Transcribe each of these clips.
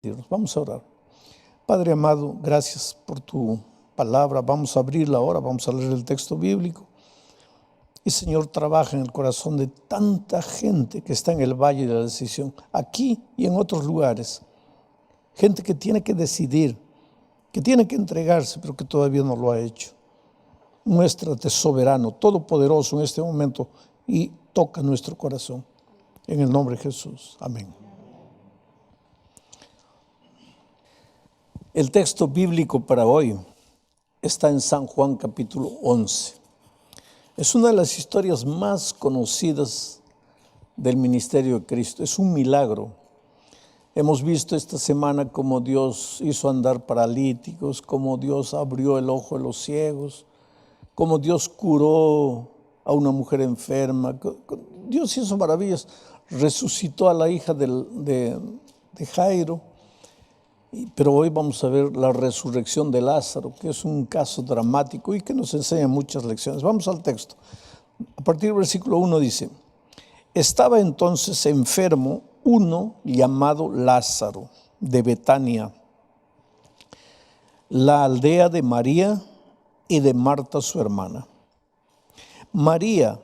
Dios. Vamos a orar. Padre amado, gracias por tu palabra. Vamos a abrirla ahora, vamos a leer el texto bíblico. Y Señor, trabaja en el corazón de tanta gente que está en el valle de la decisión, aquí y en otros lugares. Gente que tiene que decidir, que tiene que entregarse, pero que todavía no lo ha hecho. Muéstrate soberano, todopoderoso en este momento y toca nuestro corazón. En el nombre de Jesús. Amén. El texto bíblico para hoy está en San Juan capítulo 11. Es una de las historias más conocidas del ministerio de Cristo. Es un milagro. Hemos visto esta semana cómo Dios hizo andar paralíticos, cómo Dios abrió el ojo de los ciegos, cómo Dios curó a una mujer enferma. Dios hizo maravillas. Resucitó a la hija de Jairo. Pero hoy vamos a ver la resurrección de Lázaro, que es un caso dramático y que nos enseña muchas lecciones. Vamos al texto. A partir del versículo 1 dice: estaba entonces enfermo uno llamado Lázaro, de Betania, la aldea de María y de Marta su hermana. María,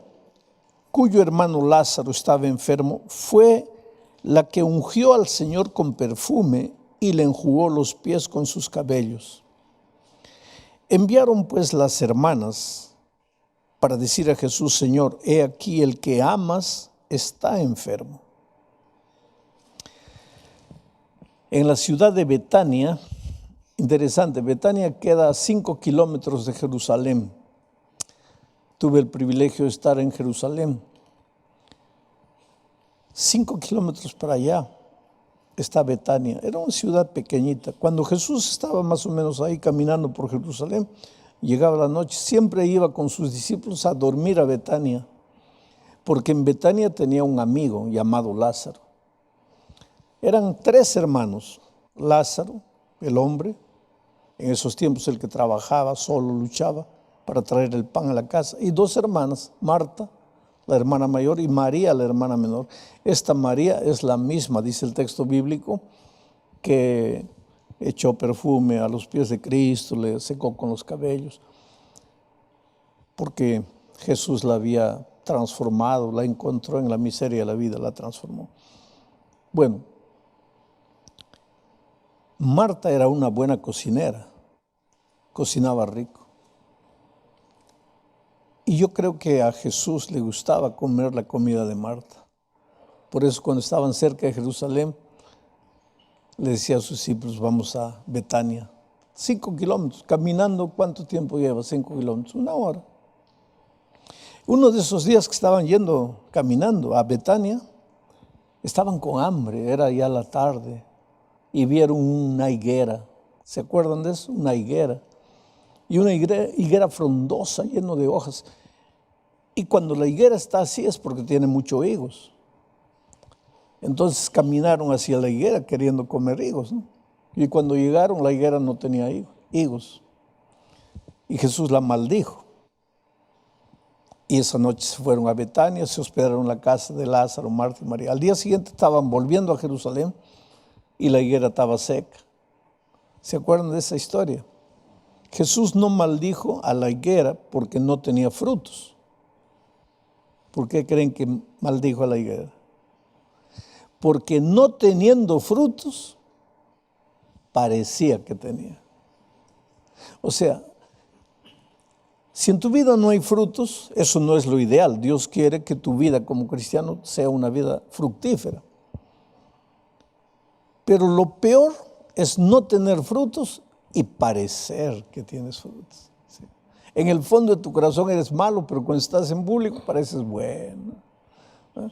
cuyo hermano Lázaro estaba enfermo, fue la que ungió al Señor con perfume y le enjugó los pies con sus cabellos. Enviaron pues las hermanas para decir a Jesús: Señor, he aquí el que amas está enfermo. En la ciudad de Betania, interesante, Betania queda a 5 kilómetros de Jerusalén. Tuve el privilegio de estar en Jerusalén. 5 kilómetros para allá está Betania. Era una ciudad pequeñita. Cuando Jesús estaba más o menos ahí caminando por Jerusalén, llegaba la noche, siempre iba con sus discípulos a dormir a Betania, porque en Betania tenía un amigo llamado Lázaro. Eran 3 hermanos: Lázaro, el hombre, en esos tiempos el que trabajaba, solo luchaba para traer el pan a la casa, y 2 hermanas, Marta, la hermana mayor, y María, la hermana menor. Esta María es la misma, dice el texto bíblico, que echó perfume a los pies de Cristo, le secó con los cabellos, porque Jesús la había transformado, la encontró en la miseria de la vida, la transformó. Bueno, Marta era una buena cocinera, cocinaba rico. Y yo creo que a Jesús le gustaba comer la comida de Marta. Por eso cuando estaban cerca de Jerusalén, le decía a sus discípulos: vamos a Betania. 5 kilómetros, caminando, ¿cuánto tiempo lleva? 5 kilómetros, 1 hora. Uno de esos días que estaban yendo, caminando a Betania, estaban con hambre, era ya la tarde, y vieron una higuera. ¿Se acuerdan de eso? Una higuera. Y una higuera frondosa, lleno de hojas. Y cuando la higuera está así es porque tiene muchos higos. Entonces caminaron hacia la higuera queriendo comer higos, ¿no? Y cuando llegaron, la higuera no tenía higos. Y Jesús la maldijo. Y esa noche se fueron a Betania, se hospedaron en la casa de Lázaro, Marta y María. Al día siguiente estaban volviendo a Jerusalén y la higuera estaba seca. ¿Se acuerdan de esa historia? Jesús no maldijo a la higuera porque no tenía frutos. ¿Por qué creen que maldijo a la higuera? Porque no teniendo frutos, parecía que tenía. O sea, si en tu vida no hay frutos, eso no es lo ideal. Dios quiere que tu vida como cristiano sea una vida fructífera. Pero lo peor es no tener frutos y parecer que tienes frutos. ¿Sí? En el fondo de tu corazón eres malo, pero cuando estás en público pareces bueno, ¿no?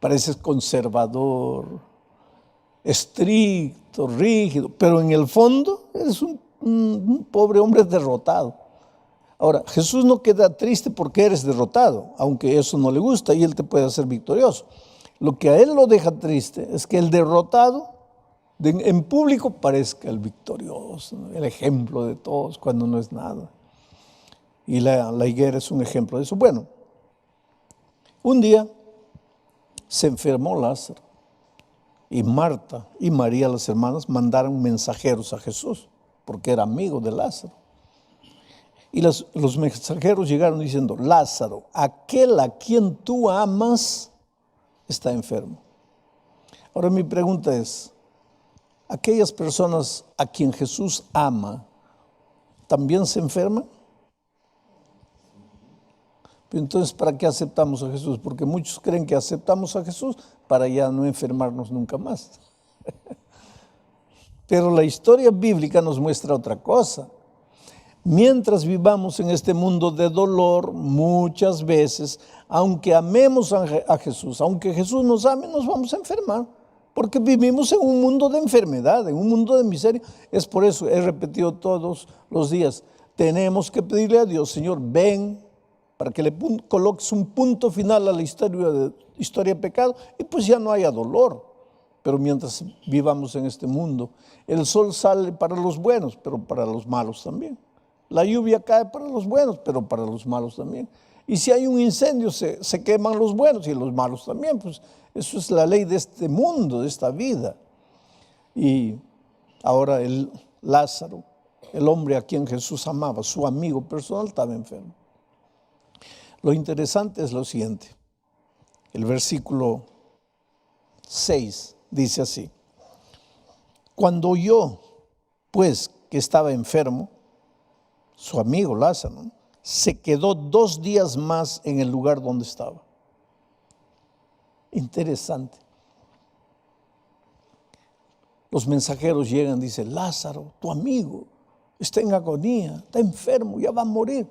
Pareces conservador, estricto, rígido, pero en el fondo eres un pobre hombre derrotado. Ahora, Jesús no queda triste porque eres derrotado, aunque eso no le gusta y Él te puede hacer victorioso. Lo que a Él lo deja triste es que el derrotado en público parezca el victorioso, ¿no? El ejemplo de todos, cuando no es nada. Y la higuera es un ejemplo de eso. Bueno, un día se enfermó Lázaro. Y Marta y María, las hermanas, mandaron mensajeros a Jesús, porque era amigo de Lázaro. Y los mensajeros llegaron diciendo: Lázaro, aquel a quien tú amas, está enfermo. Ahora mi pregunta es, ¿aquellas personas a quien Jesús ama, también se enferman? Entonces, ¿para qué aceptamos a Jesús? Porque muchos creen que aceptamos a Jesús para ya no enfermarnos nunca más. Pero la historia bíblica nos muestra otra cosa. Mientras vivamos en este mundo de dolor, muchas veces, aunque amemos a Jesús, aunque Jesús nos ame, nos vamos a enfermar. Porque vivimos en un mundo de enfermedad, en un mundo de miseria. Es por eso, he repetido todos los días, tenemos que pedirle a Dios: Señor, ven, para que le coloques un punto final a la historia de pecado, y pues ya no haya dolor. Pero mientras vivamos en este mundo, el sol sale para los buenos, pero para los malos también. La lluvia cae para los buenos, pero para los malos también. Y si hay un incendio, se queman los buenos y los malos también. Pues eso es la ley de este mundo, de esta vida. Y ahora el Lázaro, el hombre a quien Jesús amaba, su amigo personal, estaba enfermo. Lo interesante es lo siguiente. El versículo 6 dice así: cuando oyó, pues, que estaba enfermo, su amigo Lázaro, se quedó 2 días más en el lugar donde estaba. Interesante. Los mensajeros llegan y dicen: Lázaro, tu amigo, está en agonía, está enfermo, ya va a morir.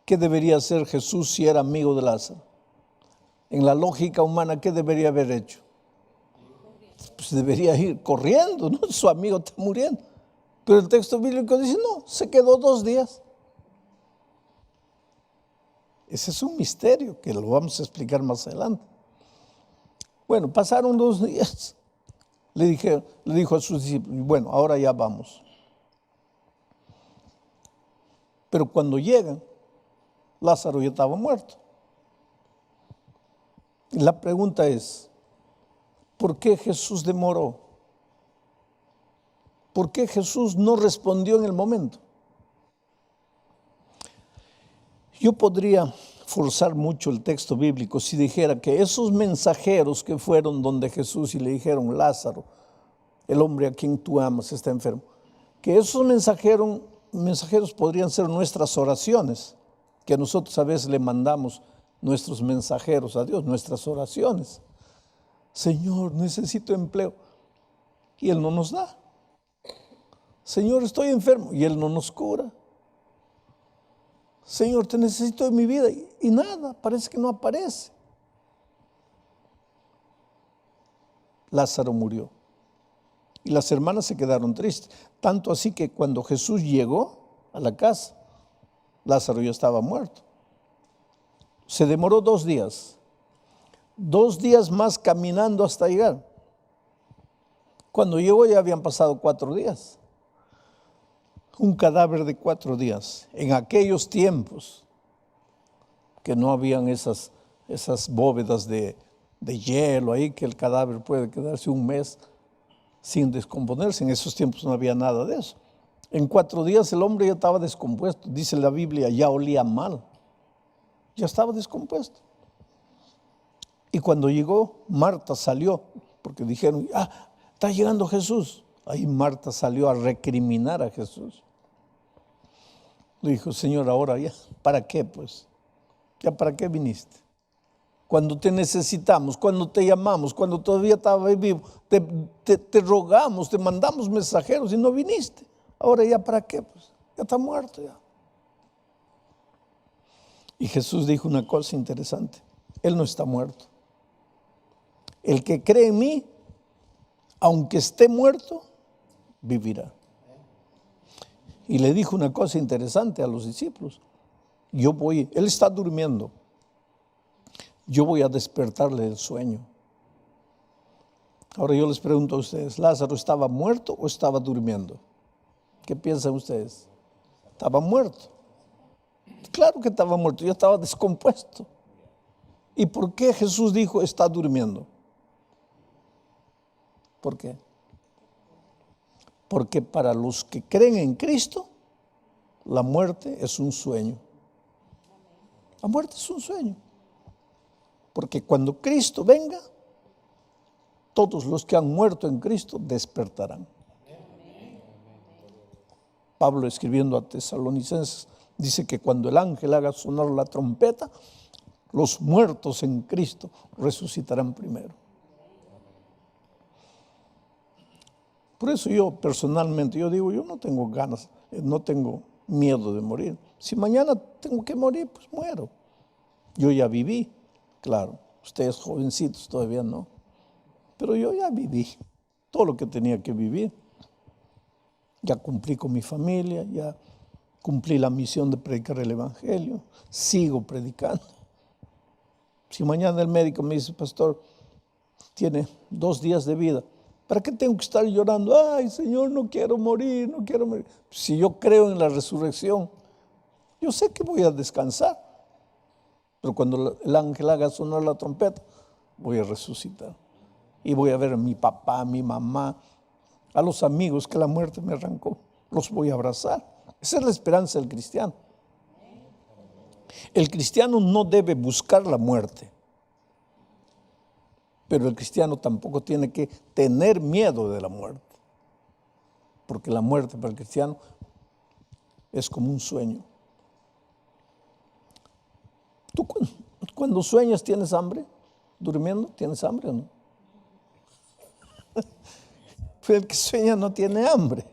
¿Qué debería hacer Jesús si era amigo de Lázaro? En la lógica humana, ¿qué debería haber hecho? Pues debería ir corriendo, ¿no? Su amigo está muriendo. Pero el texto bíblico dice: no, se quedó 2 días. Ese es un misterio que lo vamos a explicar más adelante. Bueno, pasaron 2 días. Le dijo a sus discípulos: bueno, ahora ya vamos. Pero cuando llegan, Lázaro ya estaba muerto. Y la pregunta es: ¿por qué Jesús demoró? ¿Por qué Jesús no respondió en el momento? Yo podría forzar mucho el texto bíblico si dijera que esos mensajeros que fueron donde Jesús y le dijeron: Lázaro, el hombre a quien tú amas, está enfermo, que esos mensajeros podrían ser nuestras oraciones, que nosotros a veces le mandamos nuestros mensajeros a Dios, nuestras oraciones. Señor, necesito empleo, y Él no nos da. Señor, estoy enfermo, y Él no nos cura. Señor, te necesito en mi vida, y nada, parece que no aparece. Lázaro murió, y las hermanas se quedaron tristes, tanto así que cuando Jesús llegó a la casa, Lázaro ya estaba muerto. Se demoró 2 días. 2 días más caminando hasta llegar. Cuando llegó ya habían pasado 4 días. Un cadáver de 4 días. En aquellos tiempos que no habían esas bóvedas de hielo ahí, que el cadáver puede quedarse 1 mes sin descomponerse. En esos tiempos no había nada de eso. En 4 días el hombre ya estaba descompuesto. Dice la Biblia, ya olía mal. Ya estaba descompuesto. Y cuando llegó, Marta salió, porque dijeron: está llegando Jesús. Ahí Marta salió a recriminar a Jesús. Le dijo: Señor, ahora ya, ¿para qué pues? ¿Ya para qué viniste? Cuando te necesitamos, cuando te llamamos, cuando todavía estabas vivo, te rogamos, te mandamos mensajeros y no viniste. Ahora ya para qué pues? Ya está muerto ya. Y Jesús dijo una cosa interesante: Él no está muerto. El que cree en mí, aunque esté muerto, vivirá. Y le dijo una cosa interesante a los discípulos: él está durmiendo, yo voy a despertarle del sueño. Ahora yo les pregunto a ustedes: ¿Lázaro estaba muerto o estaba durmiendo? ¿Qué piensan ustedes? Estaba muerto. Claro que estaba muerto, ya estaba descompuesto. ¿Y por qué Jesús dijo está durmiendo? ¿Por qué? Porque para los que creen en Cristo, la muerte es un sueño. La muerte es un sueño. Porque cuando Cristo venga, todos los que han muerto en Cristo despertarán. Pablo, escribiendo a Tesalonicenses, dice que cuando el ángel haga sonar la trompeta, los muertos en Cristo resucitarán primero. Por eso yo personalmente, yo digo, yo no tengo ganas, no tengo miedo de morir. Si mañana tengo que morir, pues muero. Yo ya viví, claro, ustedes jovencitos todavía no, pero yo ya viví todo lo que tenía que vivir. Ya cumplí con mi familia, ya cumplí la misión de predicar el Evangelio, sigo predicando. Si mañana el médico me dice, pastor, tiene 2 días de vida, ¿para qué tengo que estar llorando? Ay, Señor, no quiero morir, no quiero morir. Si yo creo en la resurrección, yo sé que voy a descansar. Pero cuando el ángel haga sonar la trompeta, voy a resucitar. Y voy a ver a mi papá, a mi mamá, a los amigos que la muerte me arrancó. Los voy a abrazar. Esa es la esperanza del cristiano. El cristiano no debe buscar la muerte. Pero el cristiano tampoco tiene que tener miedo de la muerte. Porque la muerte para el cristiano es como un sueño. ¿Tú cuando sueñas tienes hambre? ¿Durmiendo tienes hambre o no? Pero el que sueña no tiene hambre.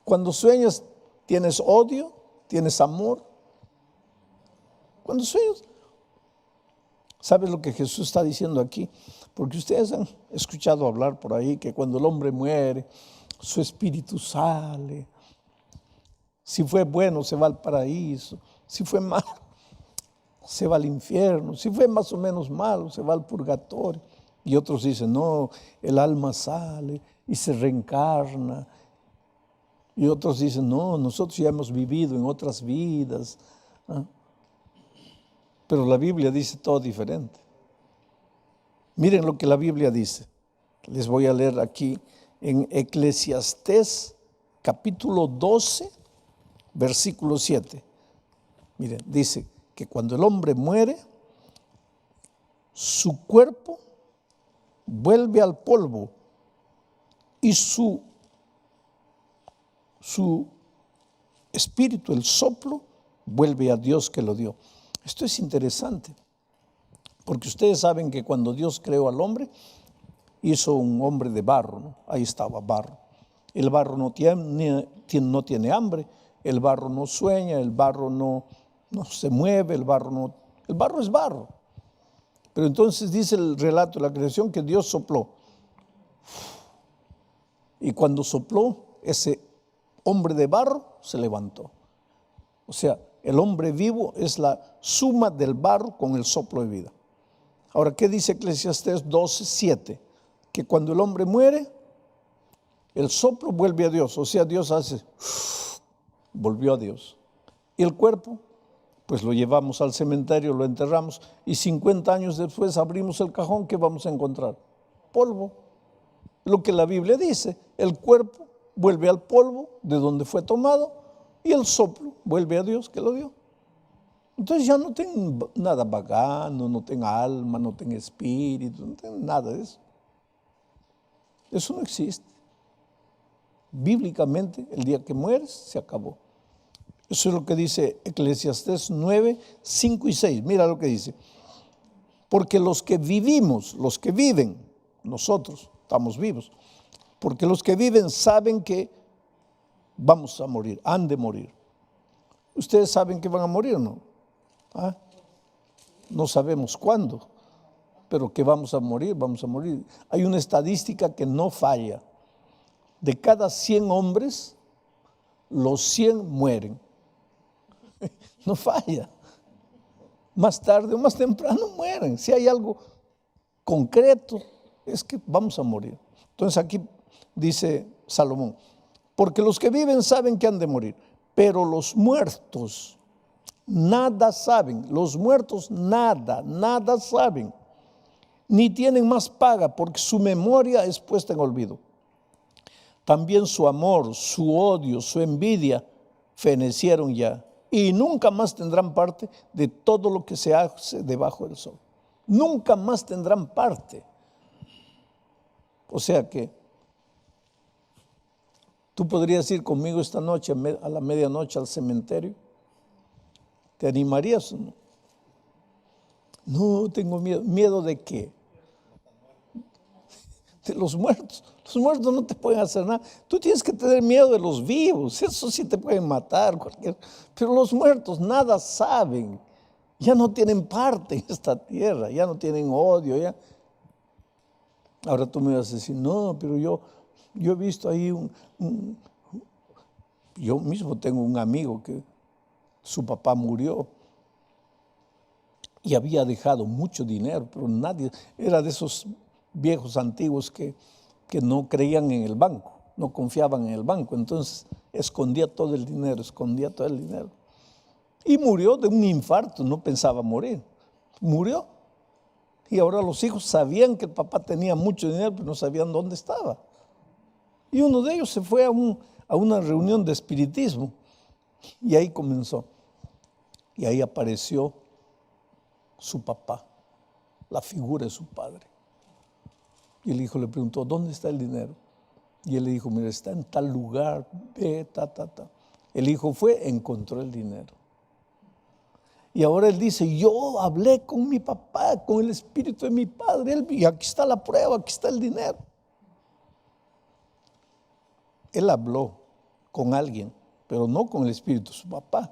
Cuando sueñas tienes odio, tienes amor. Cuando sueñas, ¿sabes lo que Jesús está diciendo aquí? Porque ustedes han escuchado hablar por ahí que cuando el hombre muere, su espíritu sale. Si fue bueno, se va al paraíso. Si fue malo, se va al infierno. Si fue más o menos malo, se va al purgatorio. Y otros dicen, no, el alma sale y se reencarna. Y otros dicen, no, nosotros ya hemos vivido en otras vidas. Pero la Biblia dice todo diferente. Miren lo que la Biblia dice. Les voy a leer aquí en Eclesiastés capítulo 12, versículo 7. Miren, dice que cuando el hombre muere, su cuerpo vuelve al polvo y su espíritu, el soplo, vuelve a Dios que lo dio. Esto es interesante, porque ustedes saben que cuando Dios creó al hombre, hizo un hombre de barro, ¿no? Ahí estaba barro. El barro no tiene hambre, el barro no sueña, el barro no se mueve, el barro es barro. Pero entonces dice el relato de la creación que Dios sopló. Y cuando sopló, ese hombre de barro se levantó. O sea, el hombre vivo es la suma del barro con el soplo de vida. Ahora, ¿qué dice Eclesiastés 12:7? Que cuando el hombre muere, el soplo vuelve a Dios. O sea, Dios hace, volvió a Dios. Y el cuerpo, pues lo llevamos al cementerio, lo enterramos. Y 50 años después abrimos el cajón, ¿qué vamos a encontrar? Polvo. Lo que la Biblia dice, el cuerpo vuelve al polvo de donde fue tomado y el soplo vuelve a Dios que lo dio. Entonces ya no tengo nada vagando, no tengo alma, no tengo espíritu, no tengo nada de eso. Eso no existe. Bíblicamente, el día que mueres, se acabó. Eso es lo que dice Eclesiastés 9, 5 y 6. Mira lo que dice. Porque los que vivimos, los que viven, nosotros estamos vivos, porque los que viven saben que vamos a morir, han de morir. ¿Ustedes saben que van a morir o no? No sabemos cuándo, pero que vamos a morir, vamos a morir. Hay una estadística que no falla. De cada 100 hombres, los 100 mueren. No falla. Más tarde o más temprano mueren. Si hay algo concreto, es que vamos a morir. Entonces aquí dice Salomón, porque los que viven saben que han de morir, pero los muertos nada saben. Los muertos nada saben, ni tienen más paga, porque su memoria es puesta en olvido. También su amor, su odio, su envidia fenecieron ya, y nunca más tendrán parte de todo lo que se hace debajo del sol. Nunca más tendrán parte. O sea que tú podrías ir conmigo esta noche a la medianoche al cementerio. ¿Te animarías o no? No, tengo miedo. ¿Miedo de qué? De los muertos. Los muertos no te pueden hacer nada. Tú tienes que tener miedo de los vivos. Eso sí te pueden matar. Pero los muertos nada saben. Ya no tienen parte en esta tierra. Ya no tienen odio. Ya. Ahora tú me vas a decir, no, pero yo he visto ahí yo mismo tengo un amigo que su papá murió y había dejado mucho dinero, pero nadie, era de esos viejos antiguos que no creían en el banco, no confiaban en el banco, entonces escondía todo el dinero. Y murió de un infarto, no pensaba morir, murió. Y ahora los hijos sabían que el papá tenía mucho dinero, pero no sabían dónde estaba. Y uno de ellos se fue a una reunión de espiritismo y ahí comenzó. Y ahí apareció su papá, la figura de su padre. Y el hijo le preguntó, ¿dónde está el dinero? Y él le dijo, mira, está en tal lugar, ve, El hijo fue, encontró el dinero. Y ahora él dice, yo hablé con mi papá, con el espíritu de mi padre, y aquí está la prueba, aquí está el dinero. Él habló con alguien, pero no con el espíritu de su papá.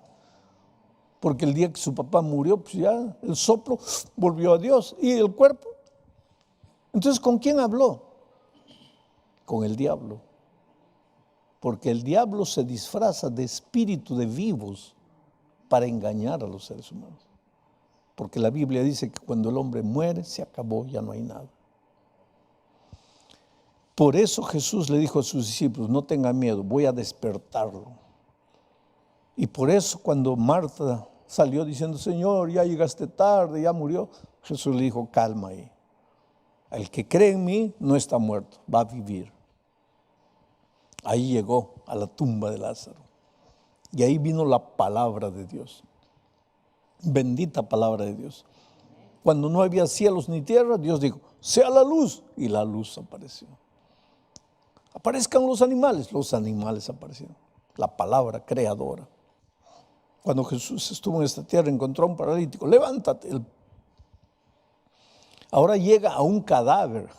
Porque el día que su papá murió, pues ya el soplo volvió a Dios. ¿Y el cuerpo? Entonces, ¿con quién habló? Con el diablo. Porque el diablo se disfraza de espíritu de vivos para engañar a los seres humanos. Porque la Biblia dice que cuando el hombre muere, se acabó, ya no hay nada. Por eso Jesús le dijo a sus discípulos, no tengan miedo, voy a despertarlo. Y por eso cuando Marta salió diciendo, Señor, ya llegaste tarde, ya murió, Jesús le dijo, calma ahí. El que cree en mí no está muerto, va a vivir. Ahí llegó a la tumba de Lázaro. Y ahí vino la palabra de Dios. Bendita palabra de Dios. Cuando no había cielos ni tierra, Dios dijo, sea la luz. Y la luz apareció. Aparezcan los animales aparecieron. La palabra creadora. Cuando Jesús estuvo en esta tierra, encontró a un paralítico. Levántate. Ahora llega a un cadáver.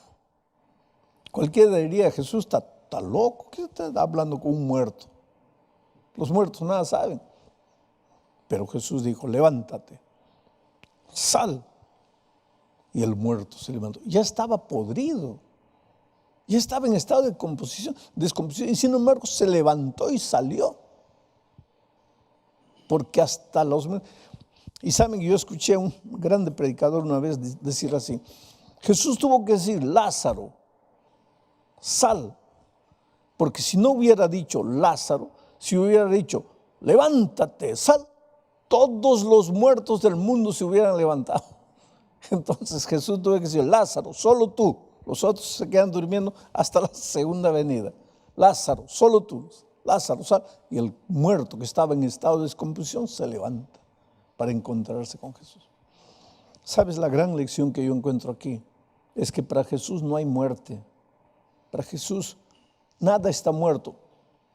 Cualquiera diría, Jesús está loco. ¿Qué está hablando con un muerto? Los muertos nada saben. Pero Jesús dijo, levántate, sal. Y el muerto se levantó. Ya estaba podrido. Ya estaba en estado de descomposición. Y sin embargo se levantó y salió. Porque hasta los... Y saben, yo escuché a un grande predicador una vez decir así. Jesús tuvo que decir, Lázaro, sal. Porque si no hubiera dicho Lázaro, si hubiera dicho, levántate, sal, todos los muertos del mundo se hubieran levantado. Entonces Jesús tuvo que decir, Lázaro, solo tú. Los otros se quedan durmiendo hasta la segunda venida. Lázaro, solo tú. Lázaro, sal. Y el muerto que estaba en estado de descomposición se levanta para encontrarse con Jesús. ¿Sabes la gran lección que yo encuentro aquí? Es que para Jesús no hay muerte. Para Jesús nada está muerto.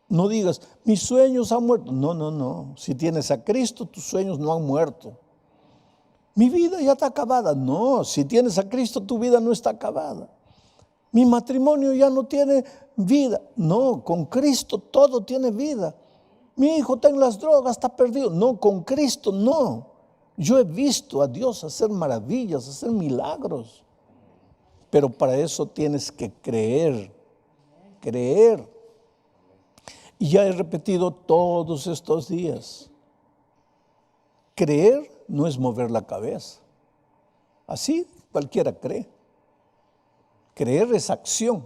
No digas, mis sueños han muerto. No. Si tienes a Cristo, tus sueños no han muerto. Mi vida ya está acabada. No, si tienes a Cristo, tu vida no está acabada. Mi matrimonio ya no tiene vida. No, con Cristo todo tiene vida. Mi hijo está en las drogas, está perdido. No, con Cristo no. Yo he visto a Dios hacer maravillas, hacer milagros. Pero para eso tienes que creer. Y ya he repetido todos estos días. Creer no es mover la cabeza. Así cualquiera cree. Creer es acción.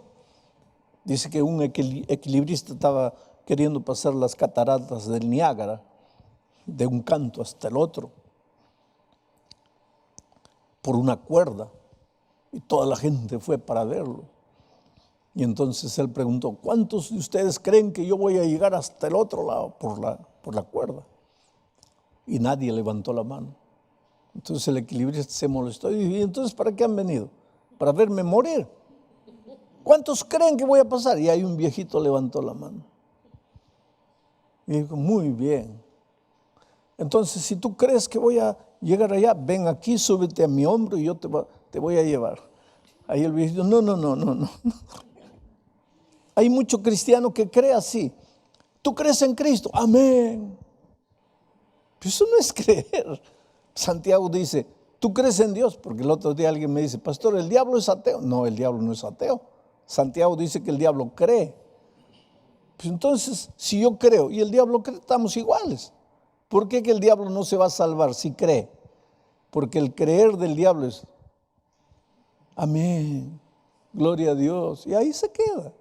Dice que un equilibrista estaba queriendo pasar las cataratas del Niágara de un canto hasta el otro por una cuerda. Y toda la gente fue para verlo. Y entonces él preguntó, ¿cuántos de ustedes creen que yo voy a llegar hasta el otro lado por la cuerda? Y nadie levantó la mano. Entonces el equilibrista se molestó y dijo, ¿y entonces para qué han venido? Para verme morir. ¿Cuántos creen que voy a pasar? Y ahí un viejito levantó la mano. Y dijo, muy bien. Entonces, si tú crees que voy a llegar allá, ven aquí, súbete a mi hombro y yo te voy a llevar. Ahí el viejito, no. Hay mucho cristiano que cree así. ¿Tú crees en Cristo? Amén. Pero eso no es creer. Santiago dice, ¿tú crees en Dios? Porque el otro día alguien me dice, pastor, ¿el diablo es ateo? No, el diablo no es ateo. Santiago dice que el diablo cree. Pues entonces, si yo creo y el diablo cree, estamos iguales. ¿Por qué que el diablo no se va a salvar si cree? Porque el creer del diablo es, amén, gloria a Dios, y ahí se queda.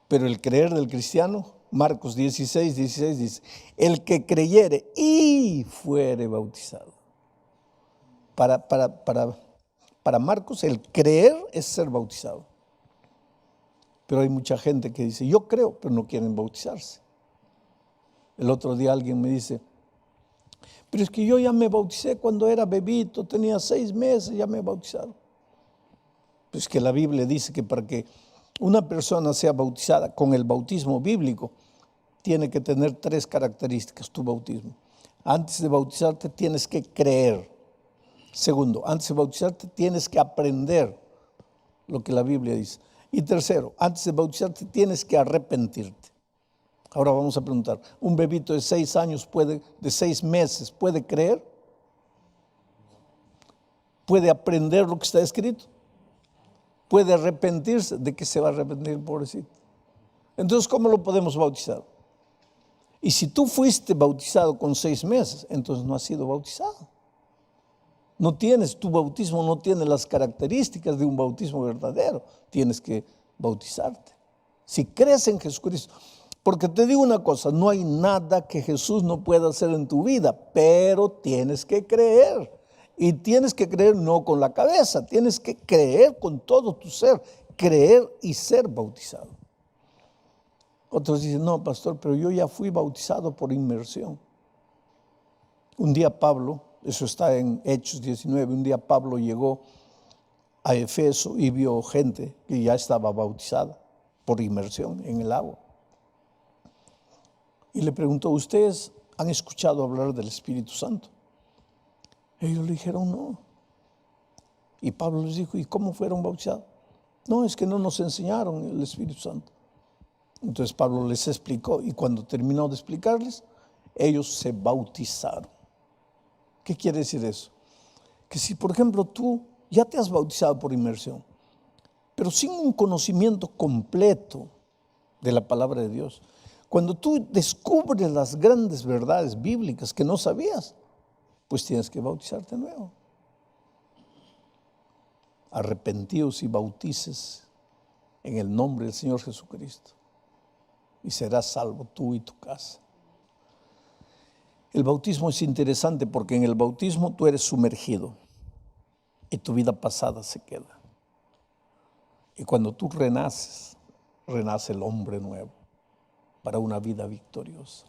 Pero el creer del cristiano, Marcos 16 dice, el que creyere y fuere bautizado. Para Marcos, el creer es ser bautizado. Pero hay mucha gente que dice, yo creo, pero no quieren bautizarse. El otro día alguien me dice, pero es que yo ya me bauticé cuando era bebito, tenía 6 meses, ya me bautizaron. Pues que la Biblia dice que para que una persona sea bautizada con el bautismo bíblico, tiene que tener 3 características tu bautismo. Antes de bautizarte tienes que creer. Segundo, antes de bautizarte tienes que aprender lo que la Biblia dice. Y tercero, antes de bautizarte tienes que arrepentirte. Ahora vamos a preguntar, ¿un bebito de 6 años de 6 meses puede creer? ¿Puede aprender lo que está escrito? ¿Puede arrepentirse? ¿De qué se va a arrepentir, pobrecito? Entonces, ¿cómo lo podemos bautizar? Y si tú fuiste bautizado con 6 meses, entonces no has sido bautizado. Tu bautismo no tiene las características de un bautismo verdadero. Tienes que bautizarte. Si crees en Jesucristo. Porque te digo una cosa, no hay nada que Jesús no pueda hacer en tu vida, pero tienes que creer. Y tienes que creer no con la cabeza, tienes que creer con todo tu ser, creer y ser bautizado. Otros dicen, no, pastor, pero yo ya fui bautizado por inmersión. Un día Pablo, eso está en Hechos 19, un día Pablo llegó a Efeso y vio gente que ya estaba bautizada por inmersión en el agua. Y le preguntó, ¿ustedes han escuchado hablar del Espíritu Santo? Ellos le dijeron, no. Y Pablo les dijo, ¿y cómo fueron bautizados? No, es que no nos enseñaron el Espíritu Santo. Entonces Pablo les explicó y cuando terminó de explicarles, ellos se bautizaron. ¿Qué quiere decir eso? Que si, por ejemplo, tú ya te has bautizado por inmersión, pero sin un conocimiento completo de la palabra de Dios, cuando tú descubres las grandes verdades bíblicas que no sabías, pues tienes que bautizarte de nuevo. Arrepentíos y bautices en el nombre del Señor Jesucristo y serás salvo tú y tu casa. El bautismo es interesante porque en el bautismo tú eres sumergido y tu vida pasada se queda. Y cuando tú renaces, renace el hombre nuevo para una vida victoriosa.